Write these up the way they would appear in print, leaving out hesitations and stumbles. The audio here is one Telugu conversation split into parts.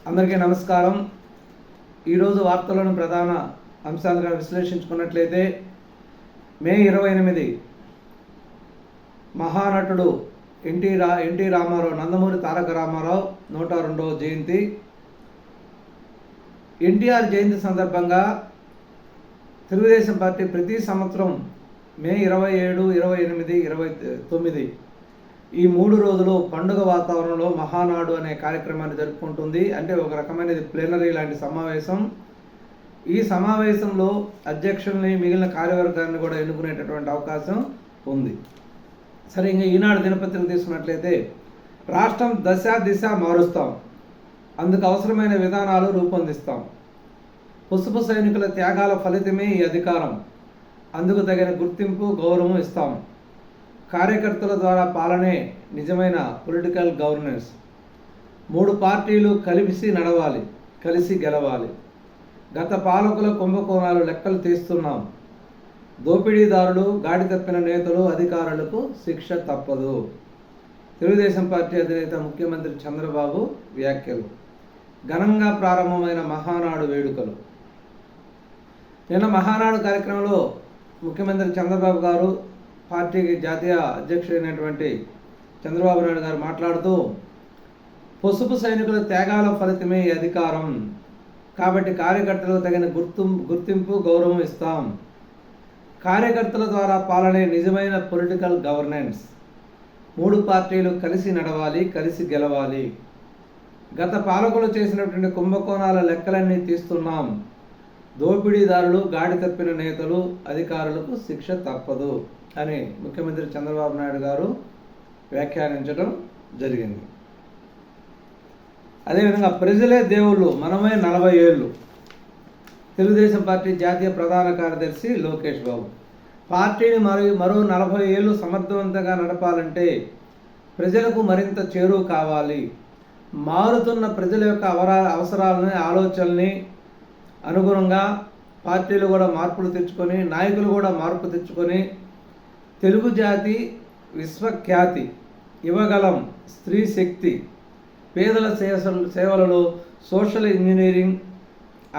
అందరికీ నమస్కారం. ఈరోజు వార్తలను ప్రధాన అంశాలుగా విశ్లేషించుకున్నట్లయితే మే 28 మహానటుడు ఎన్టీ రామారావు, నందమూరి తారక రామారావు 102వ జయంతి. ఎన్టీఆర్ జయంతి సందర్భంగా తెలుగుదేశం పార్టీ ప్రతి సంవత్సరం మే 27, 28, 29 ఈ 3 రోజులు పండుగ వాతావరణంలో మహానాడు అనే కార్యక్రమాన్ని జరుపుకుంటుంది. అంటే ఒక రకమైనది ప్లేనరీ లాంటి సమావేశం. ఈ సమావేశంలో అధ్యక్షుల్ని, మిగిలిన కార్యవర్గాన్ని కూడా ఎన్నుకునేటటువంటి అవకాశం ఉంది. సరే, ఇంకా ఈనాడు దినపత్రిక తీసుకున్నట్లయితే రాష్ట్రం దిశ మారుస్తాం, అందుకు అవసరమైన విధానాలు రూపొందిస్తాం. పసుపు సైనికుల త్యాగాల ఫలితమే ఈ అధికారం, అందుకు తగిన గుర్తింపు, గౌరవం ఇస్తాం. కార్యకర్తల ద్వారా పాలనే నిజమైన పొలిటికల్ గవర్నెన్స్. 3 పార్టీలు కలిసి నడవాలి, కలిసి గెలవాలి. గత పాలకుల కుంభకోణాలు లెక్కలు తీస్తున్నాం. దోపిడీదారులు, గాడి తప్పిన నేతలు, అధికారులకు శిక్ష తప్పదు. తెలుగుదేశం పార్టీ అధినేత ముఖ్యమంత్రి చంద్రబాబు వ్యాఖ్యలు. ఘనంగా ప్రారంభమైన మహానాడు వేడుకలు. నిన్న మహానాడు కార్యక్రమంలో ముఖ్యమంత్రి చంద్రబాబు గారు, పార్టీకి జాతీయ అధ్యక్షుడైనటువంటి చంద్రబాబు నాయుడు గారు మాట్లాడుతూ, పసుపు సైనికుల త్యాగాల ఫలితమే ఈ అధికారం, కాబట్టి కార్యకర్తలకు తగిన గుర్తింపు, గౌరవం ఇస్తాం. కార్యకర్తల ద్వారా పాలనే నిజమైన పొలిటికల్ గవర్నెన్స్. 3 పార్టీలు కలిసి నడవాలి, కలిసి గెలవాలి. గత పాలకులు చేసినటువంటి కుంభకోణాల లెక్కలన్నీ తీస్తున్నాం. దోపిడీదారులు, గాడి తప్పిన నేతలు, అధికారులకు శిక్ష తప్పదు అని ముఖ్యమంత్రి చంద్రబాబు నాయుడు గారు వ్యాఖ్యానించడం జరిగింది. అదేవిధంగా ప్రజలే దేవుళ్ళు, మనమే 40 ఏళ్ళు. తెలుగుదేశం పార్టీ జాతీయ ప్రధాన కార్యదర్శి లోకేష్ బాబు. పార్టీని మరో 40 ఏళ్ళు సమర్థవంతంగా నడపాలంటే ప్రజలకు మరింత చేరువ కావాలి. మారుతున్న ప్రజల యొక్క అవసరాలని, ఆలోచనల్ని అనుగుణంగా పార్టీలు కూడా మార్పులు తెచ్చుకొని, నాయకులు కూడా మార్పు తెచ్చుకొని తెలుగు జాతి విశ్వఖ్యాతి ఇవ్వగలం. స్త్రీ శక్తి, పేదల సేవలలో సోషల్ ఇంజనీరింగ్,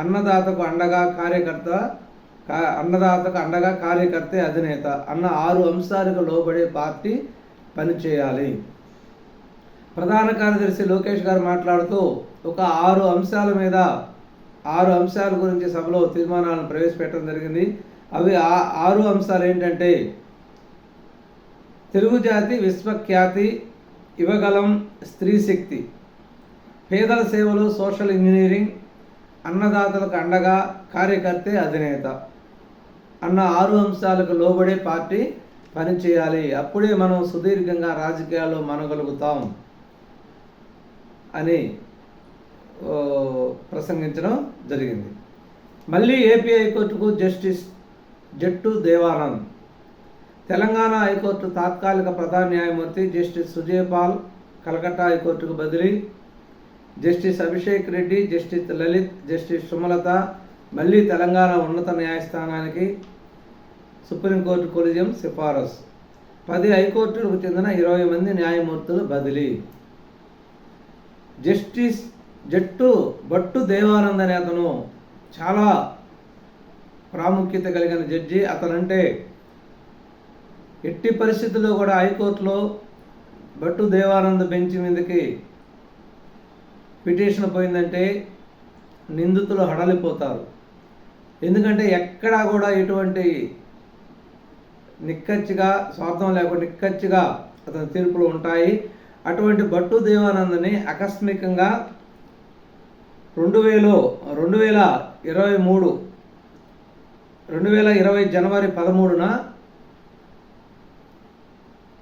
అన్నదాతకు అండగా కార్యకర్తే అధినేత అన్న 6 అంశాలకు లోబడే పార్టీ పనిచేయాలి. ప్రధాన కార్యదర్శి లోకేష్ గారు మాట్లాడుతూ ఒక 6 అంశాల గురించి సభలో తీర్మానాలను ప్రవేశపెట్టడం జరిగింది. అవి 6 అంశాలు ఏంటంటే, తెలుగు జాతి విశ్వఖ్యాతి ఇవ్వగలం, స్త్రీ శక్తి, పేదల సేవలు, సోషల్ ఇంజనీరింగ్, అన్నదాతలకు అండగా కార్యకర్తే అధినేత అన్న 6 అంశాలకు లోబడే పార్టీ పనిచేయాలి. అప్పుడే మనం సుదీర్ఘంగా రాజకీయాల్లో మనగలుగుతాం అని ప్రసంగించడం జరిగింది. మళ్ళీ ఏపీ హైకోర్టుకు జస్టిస్ జట్టు దేవానంద్. తెలంగాణ హైకోర్టు తాత్కాలిక ప్రధాన న్యాయమూర్తి జస్టిస్ సుజయపాల్ కలకత్తా హైకోర్టుకు బదిలీ. Justice Abhishek Reddy, justice Lalit, justice Sumalatha మళ్ళీ తెలంగాణ ఉన్నత న్యాయస్థానానికి సుప్రీంకోర్టు కొలిజియం సిఫారసు. 10 హైకోర్టులకు చెందిన 20 మంది న్యాయమూర్తులు బదిలీ. జస్టిస్ భట్టు దేవానంద్ అనే అతను చాలా ప్రాముఖ్యత కలిగిన జడ్జి. అతనంటే ఎట్టి పరిస్థితుల్లో కూడా హైకోర్టులో భట్టు దేవానంద్ బెంచ్ మీదకి పిటిషన్ పోయిందంటే నిందితులు హడలిపోతారు. ఎందుకంటే ఎక్కడా కూడా ఎటువంటి నిక్కచ్చిగా, స్వార్థం లేకుండా నిక్కచ్చిగా అతని తీర్పులు ఉంటాయి. అటువంటి భట్టు దేవానందని ఆకస్మికంగా 2020 జనవరి 13న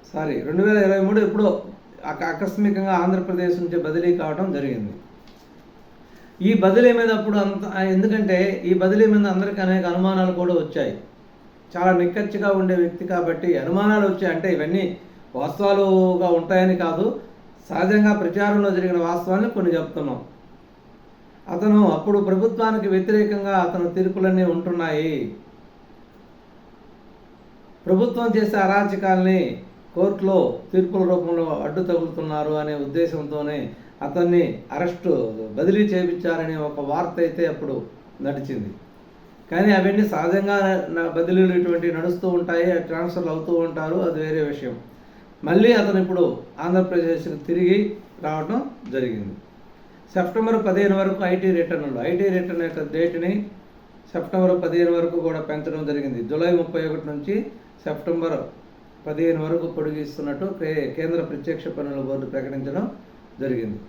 2023 ఎప్పుడో ఆకస్మికంగా ఆంధ్రప్రదేశ్ నుంచి బదిలీ కావడం జరిగింది. ఈ బదిలీ మీద అప్పుడు ఎందుకంటే ఈ బదిలీ మీద అందరికీ అనేక అనుమానాలు కూడా వచ్చాయి. చాలా నిక్కచ్చిగా ఉండే వ్యక్తి కాబట్టి అనుమానాలు వచ్చాయి. అంటే ఇవన్నీ వాస్తవాలుగా ఉంటాయని కాదు, సహజంగా ప్రచారంలో జరిగిన వాస్తవాన్ని కొన్ని చెప్తున్నాం. అతను అప్పుడు ప్రభుత్వానికి వ్యతిరేకంగా అతని తీర్పులన్నీ ఉంటున్నాయి. ప్రభుత్వం చేసే అరాచకాల్ని కోర్టులో తీర్పుల రూపంలో అడ్డు తగులుతున్నారు అనే ఉద్దేశంతోనే అతన్ని బదిలీ చేయించారనే ఒక వార్త అయితే అప్పుడు నడిచింది. కానీ అవన్నీ సహజంగా బదిలీలు ఇటువంటివి నడుస్తూ ఉంటాయి, ట్రాన్స్ఫర్లు అవుతూ ఉంటారు, అది వేరే విషయం. మళ్ళీ అతను ఇప్పుడు ఆంధ్రప్రదేశ్కి తిరిగి రావడం జరిగింది. సెప్టెంబర్ 15 వరకు ఐటీ రిటర్న్ యొక్క డేట్ని సెప్టెంబర్ 15 వరకు కూడా పెంచడం జరిగింది. జూలై 31 నుంచి సెప్టెంబర్ 15 వరకు పొడిగిస్తున్నట్టు కేంద్ర ప్రత్యక్ష పన్నుల బోర్డు ప్రకటించడం జరిగింది.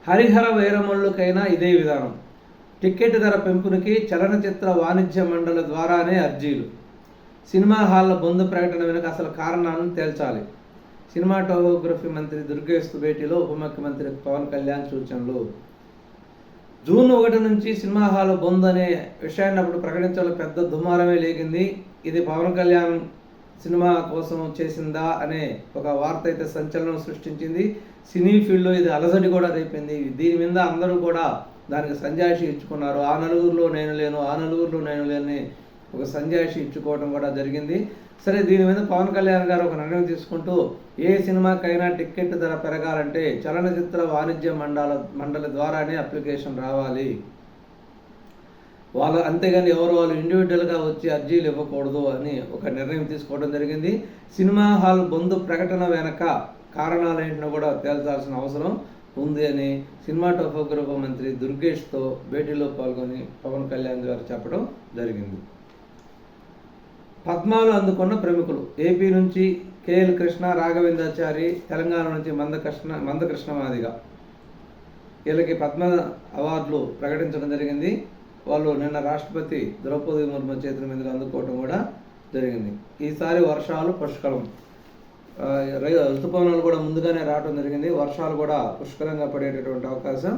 హరిహర వీరమల్లుకైనా ఇదే విధానం. టికెట్ ధర పెంపునికి చలనచిత్ర వాణిజ్య మండలి ద్వారానే అర్జీలు. సినిమా హాళ్ల బంద్ ప్రకటన వెనుక అసలు కారణాలను తేల్చాలి. సినిమాటోగ్రఫీ మంత్రి దుర్గేష్ భేటీలో ఉప ముఖ్యమంత్రి పవన్ కళ్యాణ్ సూచనలు. జూన్ 1 నుంచి సినిమా హాల్ బంద్ అనే విషయాన్ని అప్పుడు ప్రకటించడం పెద్ద దుమారమే లేగింది. ఇది పవన్ కళ్యాణ్ సినిమా కోసం చేసిందా అనే ఒక వార్త అయితే సంచలనం సృష్టించింది. సినీ ఫీల్డ్లో ఇది అలజడి కూడా రేపింది. దీని మీద అందరూ కూడా దానికి సంజాయిషి ఇచ్చుకున్నారు. ఆ నలుగురిలో నేను లేని ఒక సంజాయిషి ఇచ్చుకోవడం కూడా జరిగింది. సరే, దీని మీద పవన్ కళ్యాణ్ గారు ఒక నిర్ణయం తీసుకుంటూ ఏ సినిమాకైనా టికెట్ ధర పెరగాలంటే చలనచిత్ర వాణిజ్య మండలి ద్వారానే అప్లికేషన్ రావాలి. అంతేగాని వాళ్ళు ఇండివిజువల్గా వచ్చి అర్జీలు ఇవ్వకూడదు అని ఒక నిర్ణయం తీసుకోవడం జరిగింది. సినిమా హాల్ బంద్ ప్రకటన వెనక కారణాలు ఏంటో కూడా తేల్చాల్సిన అవసరం ఉంది అని సినిమాటోగ్రఫీ మంత్రి దుర్గేష్తో భేటీలో పాల్గొని పవన్ కళ్యాణ్ గారు చెప్పడం జరిగింది. పద్మాలు అందుకున్న ప్రముఖులు. ఏపీ నుంచి కేఎల్ కృష్ణ, రాఘవేంద్రాచారి, తెలంగాణ నుంచి మందకృష్ణ మాదిగ, వీళ్ళకి పద్మ అవార్డులు ప్రకటించడం జరిగింది. వాళ్ళు నిన్న రాష్ట్రపతి ద్రౌపది ముర్ము చేతుల మీదుగా అందుకోవడం కూడా జరిగింది. ఈసారి వర్షాలు పుష్కలం, ఋతుపవనాలు కూడా ముందుగానే రావడం జరిగింది. వర్షాలు కూడా పుష్కలంగా పడేటటువంటి అవకాశం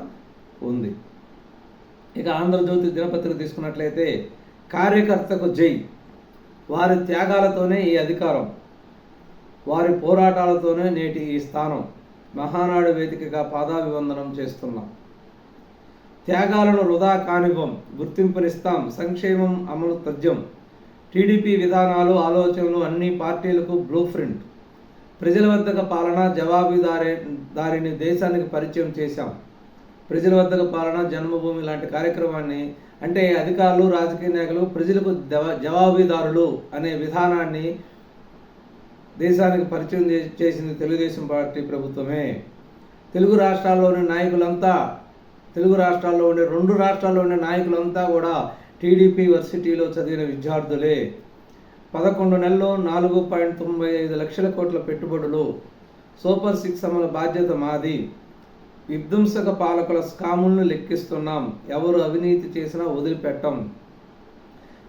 ఉంది. ఇక ఆంధ్రజ్యోతి దినపత్రిక తీసుకున్నట్లయితే కార్యకర్తకు జై, వారి త్యాగాలతోనే ఈ అధికారం, వారి పోరాటాలతోనే నేటి ఈ స్థానం, మహానాడు వేదికగా పాదాభివందనం చేస్తున్నాం. త్యాగాలను వృధా కానివ్వం, గుర్తింపునిస్తాం, సంక్షేమం అమలు తథ్యం. టీడీపీ విధానాలు, ఆలోచనలు అన్ని పార్టీలకు బ్లూ ప్రింట్. ప్రజల వద్దకు పాలన, జవాబుదారీని దేశానికి పరిచయం చేశాం. ప్రజల వద్దకు పాలన, జన్మభూమి లాంటి కార్యక్రమాన్ని, అంటే అధికారులు, రాజకీయ నాయకులు ప్రజలకు జవాబుదారులు అనే విధానాన్ని దేశానికి పరిచయం చేసింది తెలుగుదేశం పార్టీ ప్రభుత్వమే. తెలుగు రాష్ట్రాల్లో ఉండే రెండు రాష్ట్రాల్లో ఉండే నాయకులంతా కూడా టీడీపీ వర్సిటీలో చదివిన విద్యార్థులే. 11 నెలల్లో 4.95 లక్షల కోట్ల పెట్టుబడులు. సూపర్ 6 అమలు బాధ్యత మాది. విధ్వంసక పాలకుల స్కాములను లెక్కిస్తున్నాం. ఎవరు అవినీతి చేసినా వదిలిపెట్టం.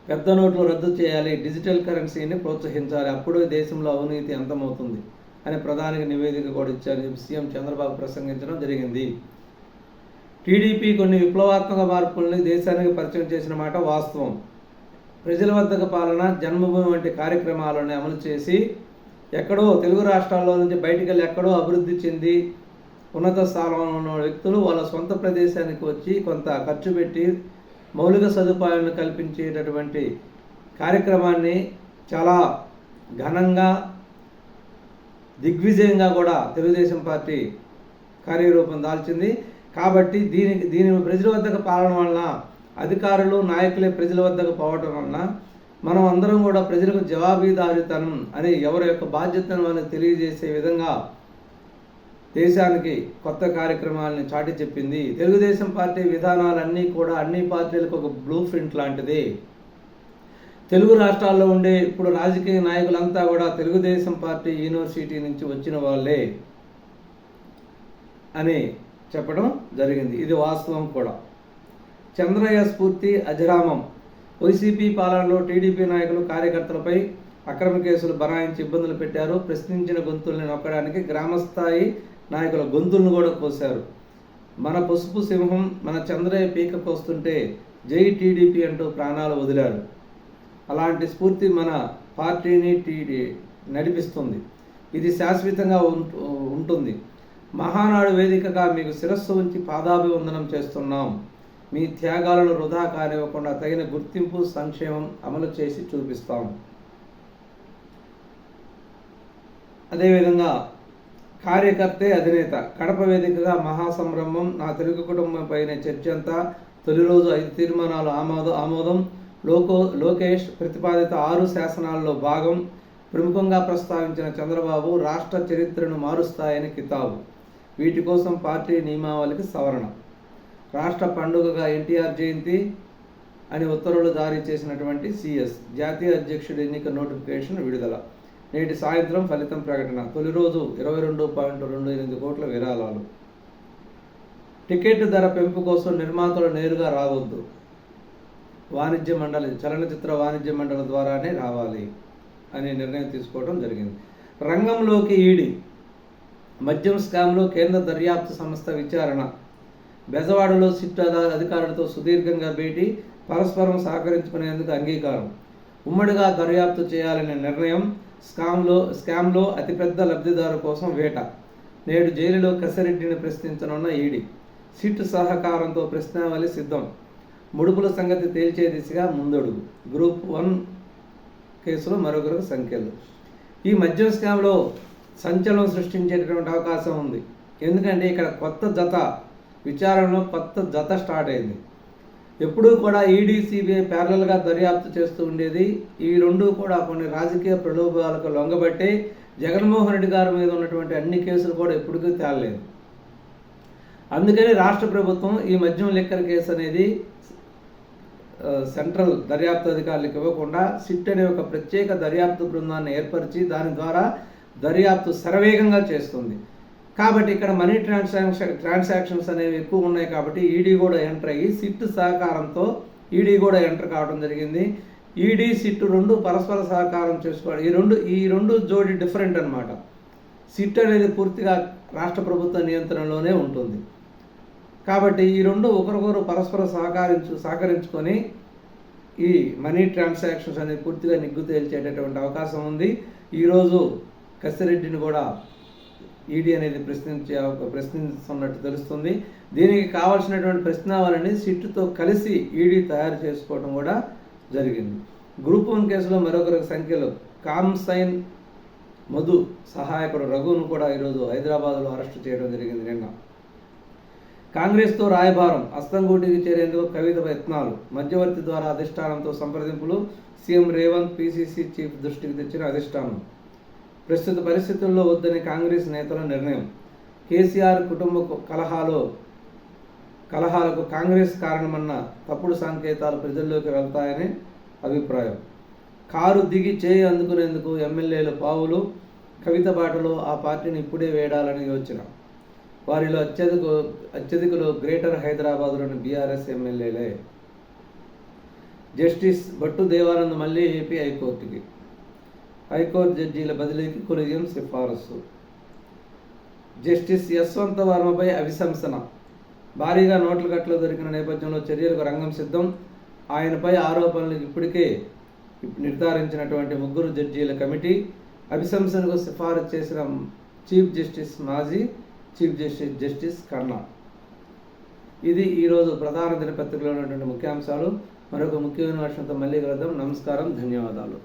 పెద్ద నోట్లు రద్దు చేయాలి, డిజిటల్ కరెన్సీని ప్రోత్సహించాలి, అప్పుడే దేశంలో అవినీతి అంతమవుతుంది అని ప్రధానికి నివేదిక కూడా ఇచ్చారు. సీఎం చంద్రబాబు ప్రసంగించడం జరిగింది. టీడీపీ కొన్ని విప్లవాత్మక మార్పుల్ని దేశానికి పరిచయం చేసిన మాట వాస్తవం. ప్రజల వద్దకు పాలన, జన్మభూమి వంటి కార్యక్రమాలను అమలు చేసి ఎక్కడో తెలుగు రాష్ట్రాల్లో నుంచి బయటికి వెళ్ళి ఎక్కడో అభివృద్ధి చెంది ఉన్నత స్థానంలో ఉన్న వ్యక్తులు వాళ్ళ సొంత ప్రదేశానికి వచ్చి కొంత ఖర్చు పెట్టి మౌలిక సదుపాయాలను కల్పించేటటువంటి కార్యక్రమాన్ని చాలా ఘనంగా, దిగ్విజయంగా కూడా తెలుగుదేశం పార్టీ కార్యరూపం దాల్చింది. కాబట్టి దీని ప్రజల వద్దకు పాలన వలన, అధికారులు, నాయకులే ప్రజల వద్దకు పోవటం వలన మనం అందరం కూడా ప్రజలకు జవాబుదారీతనం అని ఎవరి యొక్క బాధ్యతను మనకు తెలియజేసే విధంగా దేశానికి కొత్త కార్యక్రమాలని చాటి చెప్పింది. తెలుగుదేశం పార్టీ విధానాలన్నీ కూడా అన్ని పార్టీలకు ఒక బ్లూ ప్రింట్ లాంటిది. తెలుగు రాష్ట్రాల్లో ఉండే ఇప్పుడు రాజకీయ నాయకులంతా కూడా తెలుగుదేశం పార్టీ యూనివర్సిటీ నుంచి వచ్చిన వాళ్ళే అని చెప్పడం జరిగింది. ఇది వాస్తవం కూడా. చంద్రయ్య స్ఫూర్తి అజరామం. వైసీపీ పాలనలో టీడీపీ నాయకులు, కార్యకర్తలపై అక్రమ కేసులు బనాయించి ఇబ్బందులు పెట్టారు. ప్రశ్నించిన గొంతుల్ని నొక్కడానికి గ్రామస్థాయి నాయకుల గొంతులను కూడా కోశారు. మన పసుపు సింహం మన చంద్రయ్య పీక కోస్తుంటే జై టీడీపీ అంటూ ప్రాణాలు వదిలాడు. అలాంటి స్ఫూర్తి మన పార్టీని నడిపిస్తుంది. ఇది శాశ్వతంగా ఉంటుంది. మహానాడు వేదికగా మీకు శిరస్సు ఉంచి పాదాభివందనం చేస్తున్నాం. మీ త్యాగాలను వృధా కానివ్వకుండా తగిన గుర్తింపు, సంక్షేమం అమలు చేసి చూపిస్తాం. అదేవిధంగా కార్యకర్తే అధినేత. కడప వేదికగా మహాసంరంభం. నా తెలుగు కుటుంబంపైనే చర్చంతా. తొలి రోజు 5 తీర్మానాలు ఆమోదం. లోకేష్ ప్రతిపాదిత 6 శాసనాల్లో భాగం. ప్రముఖంగా ప్రస్తావించిన చంద్రబాబు రాష్ట్ర చరిత్రను మారుస్తాయని కితాబు. వీటి కోసం పార్టీ నియమావళికి సవరణ. రాష్ట్ర పండుగగా ఎన్టీఆర్ జయంతి అని ఉత్తర్వులు జారీ చేసినటువంటి సిఎస్. జాతీయ అధ్యక్షుడి ఎన్నిక నోటిఫికేషన్ విడుదల. నేటి సాయంత్రం ఫలితం ప్రకటన. తొలి రోజు 22.28 కోట్ల విరాళాలు. టికెట్ ధర పెంపు కోసం నిర్మాతలు నేరుగా రావద్దు. వాణిజ్య మండలి చలనచిత్ర వాణిజ్య మండలి ద్వారానే రావాలి అనే నిర్ణయం తీసుకోవడం జరిగింది. రంగంలోకి ఈడీ. మద్యం స్కామ్లో కేంద్ర దర్యాప్తు సంస్థ విచారణ. బెజవాడలో సిట్ అధికారులతో సుదీర్ఘంగా భేటీ. పరస్పరం సహకరించుకునేందుకు అంగీకారం. ఉమ్మడిగా దర్యాప్తు చేయాలనే నిర్ణయం. స్కామ్లో అతిపెద్ద లబ్ధిదారు కోసం వేట. నేడు జైలులో కసిరెడ్డిని ప్రశ్నించనున్న ఈడీ. సిట్ సహకారంతో ప్రశ్నావళి సిద్ధం. ముడుపుల సంగతి తేల్చే దిశగా ముందడుగు. గ్రూప్ 1 కేసులో మరొకరికి సంఖ్యలు. ఈ మద్యం స్కామ్లో సంచలనం సృష్టించేటటువంటి అవకాశం ఉంది. ఎందుకంటే ఇక్కడ విచారణలో కొత్త జత స్టార్ట్ అయింది. ఎప్పుడూ కూడా ఈడీ సిబిఐ ప్యారలల్గా దర్యాప్తు చేస్తూ ఉండేది. ఈ రెండు కూడా కొన్ని రాజకీయ ప్రలోభాలకు లొంగబట్టి జగన్మోహన్ రెడ్డి గారి మీద ఉన్నటువంటి అన్ని కేసులు కూడా ఎప్పటికీ తేలలేదు. అందుకని రాష్ట్ర ప్రభుత్వం ఈ మద్యం లిక్కర్ కేసు అనేది సెంట్రల్ దర్యాప్తు అధికారులకు ఇవ్వకుండా సిట్ అనే ఒక ప్రత్యేక దర్యాప్తు బృందాన్ని ఏర్పరిచి దాని ద్వారా దర్యాప్తు శరవేగంగా చేస్తుంది. కాబట్టి ఇక్కడ మనీ ట్రాన్సాక్షన్స్ అనేవి ఎక్కువ ఉన్నాయి. కాబట్టి ఈడీ కూడా ఎంటర్ అయ్యి సిట్ సహకారంతో ఈడీ కూడా ఎంటర్ కావడం జరిగింది. ఈడీ సిట్ రెండు పరస్పర సహకారం చేసుకోవాలి. ఈ రెండు జోడి డిఫరెంట్ అనమాట. సిట్ అనేది పూర్తిగా రాష్ట్ర ప్రభుత్వ నియంత్రణలోనే ఉంటుంది. కాబట్టి ఈ రెండు ఒకరికొకరు పరస్పర సహకరించుకొని ఈ మనీ ట్రాన్సాక్షన్స్ అనేది పూర్తిగా నిగ్గు తేల్చేటటువంటి అవకాశం ఉంది. ఈరోజు కసిరెడ్డిని కూడా ఈడీ అనేది ప్రశ్నిస్తున్నట్టు తెలుస్తుంది. దీనికి కావాల్సినటువంటి ప్రశ్నావళిని సిట్తో కలిసి ఈడీ తయారు చేసుకోవడం కూడా జరిగింది. గ్రూప్ 1 కేసులో మరొకరికి సంఖ్యలు. కామ్సైన్ మధు సహాయకుడు రఘును కూడా ఈరోజు హైదరాబాద్లో అరెస్టు చేయడం జరిగింది. నిన్న కాంగ్రెస్తో రాయబారం. అస్తంగూటికి చేరేందుకు కవిత యత్నాలు. మధ్యవర్తి ద్వారా అధిష్టానంతో సంప్రదింపులు. సీఎం రేవంత్ పిసిసి చీఫ్ దృష్టికి తెచ్చిన అధిష్టానం. ప్రస్తుత పరిస్థితుల్లో వద్దని కాంగ్రెస్ నేతల నిర్ణయం. కేసీఆర్ కుటుంబ కలహాలకు కాంగ్రెస్ కారణమన్న తప్పుడు సంకేతాలు ప్రజల్లోకి వెళ్తాయని అభిప్రాయం. కారు దిగి చేయి అందుకునేందుకు ఎమ్మెల్యేలు పావులు. కవిత బాటలో ఆ పార్టీని ఇప్పుడే వేడాలని యోచన. వారిలో అత్యధికులు గ్రేటర్ హైదరాబాద్లోని బీఆర్ఎస్ ఎమ్మెల్యేలే. జస్టిస్ భట్టు దేవానంద్ మళ్ళీ ఏపీ హైకోర్టుకి. హైకోర్టు జడ్జీల బదిలీకి కొలీజియం సిఫారసు. జస్టిస్ యశ్వంత వర్మపై అభిశంసన. భారీగా నోట్ల కట్టలు దొరికిన నేపథ్యంలో చర్యలకు రంగం సిద్ధం. ఆయనపై ఆరోపణలు ఇప్పటికే నిర్ధారించినటువంటి 3 జడ్జీల కమిటీ అభిశంసనకు సిఫారసు చేసిన మాజీ చీఫ్ జస్టిస్ కర్ణ. ఇది ఈరోజు ప్రధాన దినపత్రికలో ఉన్నటువంటి ముఖ్యాంశాలు. మరొక ముఖ్యమైన విషయంతో మళ్ళీ కలుద్దాం. నమస్కారం, ధన్యవాదాలు.